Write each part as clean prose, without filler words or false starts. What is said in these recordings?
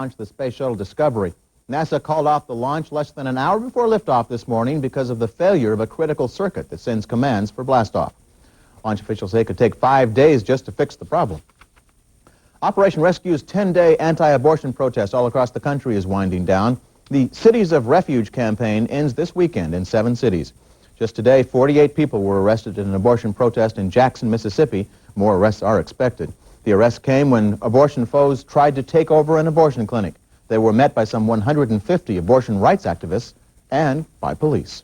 Launch the Space Shuttle Discovery. NASA called off the launch less than an hour before liftoff this morning because of the failure of a critical circuit that sends commands for blastoff. Launch officials say it could take 5 days just to fix the problem. Operation Rescue's 10-day anti-abortion protest all across the country is winding down. The Cities of Refuge campaign ends this weekend in 7 cities. Just today, 48 people were arrested in an abortion protest in Jackson, Mississippi. More arrests are expected. The arrest came when abortion foes tried to take over an abortion clinic. They were met by some 150 abortion rights activists and by police.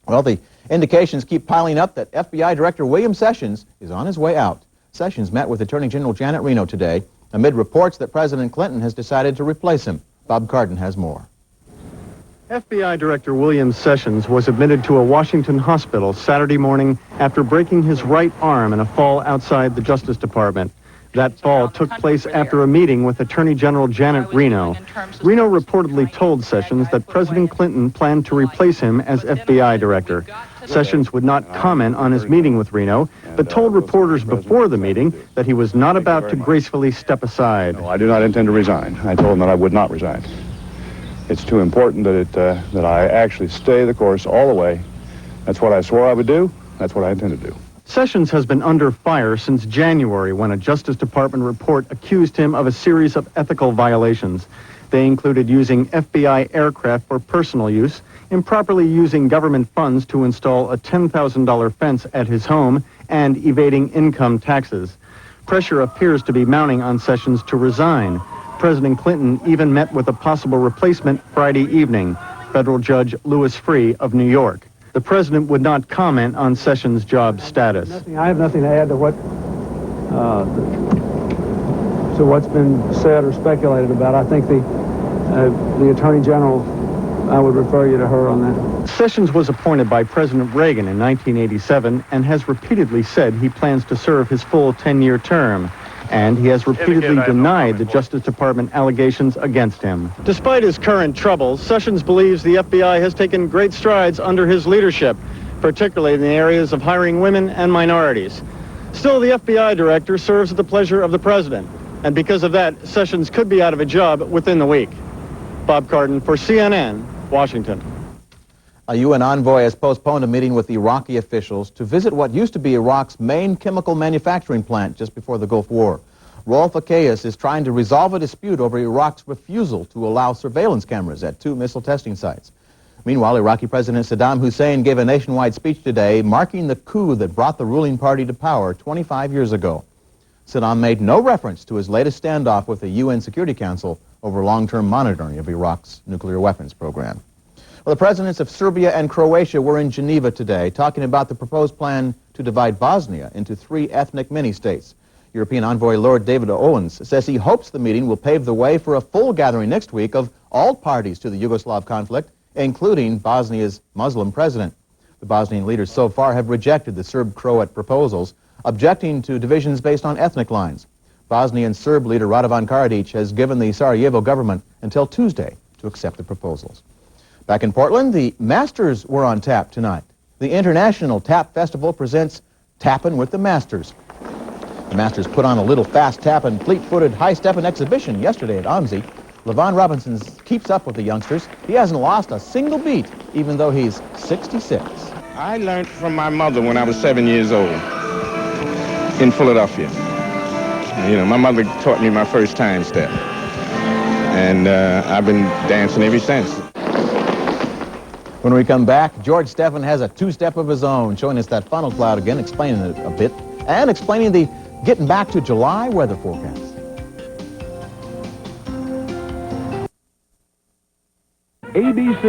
Well, the indications keep piling up that FBI Director William Sessions is on his way out. Sessions met with Attorney General Janet Reno today amid reports that President Clinton has decided to replace him. Bob Cardin has more. FBI Director William Sessions was admitted to a Washington hospital Saturday morning after breaking his right arm in a fall outside the Justice Department. That fall took place after a meeting with Attorney General Janet Reno. Reno reportedly told Sessions that President Clinton planned to replace him as FBI Director. Sessions would not comment on his meeting with Reno, but told reporters before the meeting that he was not about to gracefully step aside. No, I do not intend to resign. I told him that I would not resign. It's too important that I actually stay the course all the way. That's what I swore I would do. That's what I intend to do. Sessions has been under fire since January when a Justice Department report accused him of a series of ethical violations. They included using FBI aircraft for personal use, improperly using government funds to install a $10,000 fence at his home, and evading income taxes. Pressure appears to be mounting on Sessions to resign. President Clinton even met with a possible replacement Friday evening, federal judge Louis Freeh of New York. The president would not comment on Sessions' job status. I have nothing to add to what's been said or speculated about. I think the Attorney General, I would refer you to her on that. Sessions was appointed by President Reagan in 1987 and has repeatedly said he plans to serve his full 10-year term. And he has repeatedly denied the Justice Department allegations against him. Despite his current troubles, Sessions believes the FBI has taken great strides under his leadership, particularly in the areas of hiring women and minorities. Still, the FBI director serves at the pleasure of the president, and because of that, Sessions could be out of a job within the week. Bob Cardin for CNN, Washington. A UN envoy has postponed a meeting with Iraqi officials to visit what used to be Iraq's main chemical manufacturing plant just before the Gulf War. Rolf Akayas is trying to resolve a dispute over Iraq's refusal to allow surveillance cameras at 2 missile testing sites. Meanwhile, Iraqi President Saddam Hussein gave a nationwide speech today marking the coup that brought the ruling party to power 25 years ago. Saddam made no reference to his latest standoff with the UN Security Council over long-term monitoring of Iraq's nuclear weapons program. Well, the presidents of Serbia and Croatia were in Geneva today talking about the proposed plan to divide Bosnia into 3 ethnic mini-states. European envoy Lord David Owens says he hopes the meeting will pave the way for a full gathering next week of all parties to the Yugoslav conflict, including Bosnia's Muslim president. The Bosnian leaders so far have rejected the Serb-Croat proposals, objecting to divisions based on ethnic lines. Bosnian Serb leader Radovan Karadzic has given the Sarajevo government until Tuesday to accept the proposals. Back in Portland, the Masters were on tap tonight. The International Tap Festival presents Tappin' with the Masters. The Masters put on a little fast tappin', fleet-footed, high-steppin' exhibition yesterday at OMSI. LaVon Robinson keeps up with the youngsters. He hasn't lost a single beat, even though he's 66. I learned from my mother when I was 7 years old in Philadelphia. You know, my mother taught me my first time step. And I've been dancing ever since. When we come back, George Stephan has a 2-step of his own, showing us that funnel cloud again, explaining it a bit, and explaining the getting back to July weather forecast. ABC